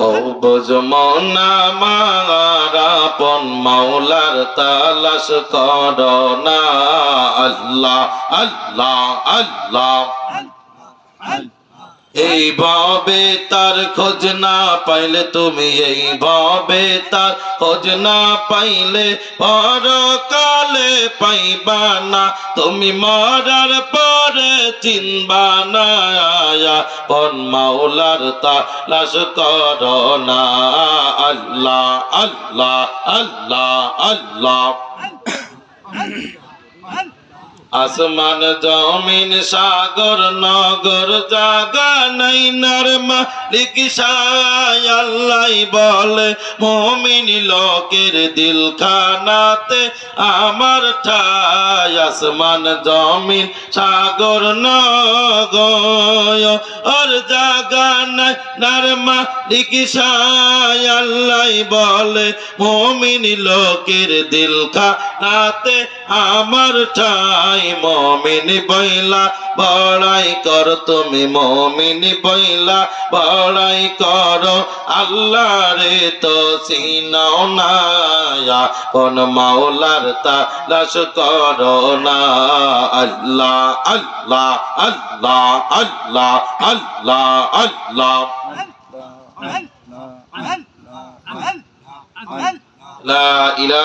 ও বুঝমন আমার আপন মাওলার তালাশ করো না। আল্লাহ আল্লাহ আল্লাহ। এইভাবে তার খোঁজ না পাইলে তুমি, এইভাবে তার খোঁজ না পাইলে পরকালে পাইবা না, তুমি মরার পরে চিনবা না। পন মাওলার তালাশ করো না। আল্লাহ আল্লাহ আল্লাহ আল্লাহ। আসমান জমিন সাগর নগর জাগা নাই নার মালিক সায় আল্লাহ বলে মুমিন লোকের দিলখানাতে আমার ঠাই। আসমান জমিন সাগর নগর জাগা নাই নার মালিক সায় আল্লাহ বলে মুমিন লোকের দিলখানাতে আমার ঠাই। মুমিন বইলা বড়াই কর তুমি, মুমিন বইলা বড়াই কর আল্লাহ রে তো চিনাও না। কোন মাওলার তালাশ করো না। আল্লাহ আল্লাহ আল্লাহ আল্লাহ আল্লাহ আল্লাহ। লা ইলাহা